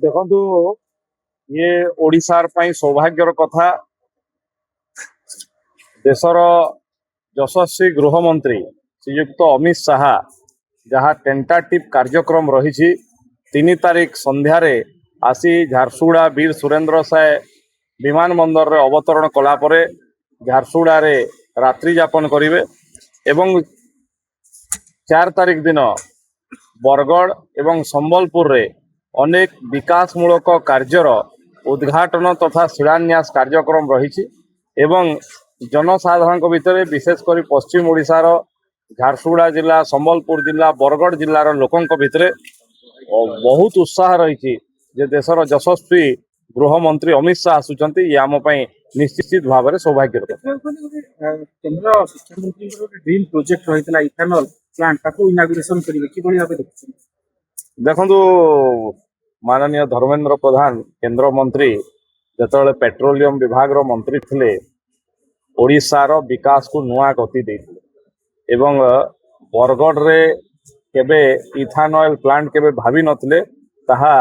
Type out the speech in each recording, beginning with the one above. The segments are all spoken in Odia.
ଦେଖନ୍ତୁ ଇଏ ଓଡ଼ିଶାର ପାଇଁ ସୌଭାଗ୍ୟର କଥା। ଦେଶର ଯଶସ୍ୱୀ ଗୃହମନ୍ତ୍ରୀ ଶ୍ରୀଯୁକ୍ତ ଅମିତ ଶାହା ଯାହା ଟେଣ୍ଟାଟିଭ୍ କାର୍ଯ୍ୟକ୍ରମ ରହିଛି 3 ତାରିଖ ସନ୍ଧ୍ୟାରେ ଆସି ଝାରସୁଗୁଡ଼ା ବୀର ସୁରେନ୍ଦ୍ର ସାଏ ବିମାନ ବନ୍ଦରରେ ଅବତରଣ କଲା ପରେ ଝାରସୁଗୁଡ଼ାରେ ରାତ୍ରି ଯାପନ କରିବେ ଏବଂ 4 ତାରିଖ ଦିନ ବରଗଡ଼ ଏବଂ ସମ୍ବଲପୁରରେ ଅନେକ ବିକାଶମୂଳକ କାର୍ଯ୍ୟର ଉଦ୍ଘାଟନ ତଥା ଶିଳାନ୍ୟାସ କାର୍ଯ୍ୟକ୍ରମ ରହିଛି ଏବଂ ଜନସାଧାରଣଙ୍କ ଭିତରେ ବିଶେଷ କରି ପଶ୍ଚିମ ଓଡ଼ିଶାର ଝାରସୁଗୁଡ଼ା ଜିଲ୍ଲା, ସମ୍ବଲପୁର ଜିଲ୍ଲା, ବରଗଡ଼ ଜିଲ୍ଲାର ଲୋକଙ୍କ ଭିତରେ ବହୁତ ଉତ୍ସାହ ରହିଛି ଯେ ଦେଶର ଯଶସ୍ୱୀ ଗୃହମନ୍ତ୍ରୀ ଅମିତ ଶାହା ଆସୁଛନ୍ତି। ଇଏ ଆମ ପାଇଁ ନିଶ୍ଚିତ ଭାବରେ ସୌଭାଗ୍ୟର କଥା। କେନ୍ଦ୍ର ଶିକ୍ଷାମନ୍ତ୍ରୀଙ୍କର ଗୋଟେ ଡ୍ରିମ୍ ପ୍ରୋଜେକ୍ଟ ରହିଥିଲା ଇଥାନଲ ପ୍ଲାଣ୍ଟ, ତାକୁ ଇନାଗୁରେସନ କରିବେ, କିଭଳି ଭାବେ ଦେଖୁଛନ୍ତି? ଦେଖନ୍ତୁ, ମାନନୀୟ ଧର୍ମେନ୍ଦ୍ର ପ୍ରଧାନ କେନ୍ଦ୍ରମନ୍ତ୍ରୀ ଯେତେବେଳେ ପେଟ୍ରୋଲିୟମ ବିଭାଗର ମନ୍ତ୍ରୀ ଥିଲେ ଓଡ଼ିଶାର ବିକାଶକୁ ନୂଆ ଗତି ଦେଇଥିଲେ ଏବଂ ବରଗଡ଼ରେ କେବେ ଇଥାନଏଲ ପ୍ଲାଣ୍ଟ କେବେ ଭାବି ନଥିଲେ। ତାହା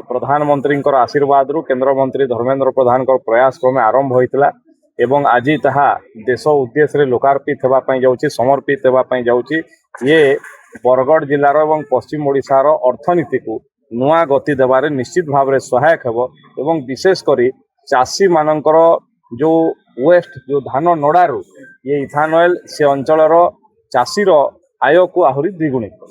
ପ୍ରଧାନମନ୍ତ୍ରୀଙ୍କର ଆଶୀର୍ବାଦରୁ କେନ୍ଦ୍ରମନ୍ତ୍ରୀ ଧର୍ମେନ୍ଦ୍ର ପ୍ରଧାନଙ୍କର ପ୍ରୟାସ କ୍ରମେ ଆରମ୍ଭ ହୋଇଥିଲା ଏବଂ ଆଜି ତାହା ଦେଶ ଉଦ୍ଦେଶ୍ୟରେ ଲୋକାର୍ପିତ ହେବା ପାଇଁ ଯାଉଛି, ସମର୍ପିତ ହେବା ପାଇଁ ଯାଉଛି। ଇଏ ବରଗଡ଼ ଜିଲ୍ଲାର ଏବଂ ପଶ୍ଚିମ ଓଡ଼ିଶାର ଅର୍ଥନୀତିକୁ ନୂଆ ଗତି ଦେବାରେ ନିଶ୍ଚିତ ଭାବରେ ସହାୟକ ହେବ ଏବଂ ବିଶେଷ କରି ଚାଷୀମାନଙ୍କର ଯେଉଁ ୱେଷ୍ଟ, ଯେଉଁ ଧାନ ନଡ଼ାରୁ ଇଏ ଇଥାନଏଲ ସେ ଅଞ୍ଚଳର ଚାଷୀର ଆୟକୁ ଆହୁରି ଦ୍ୱିଗୁଣିତ।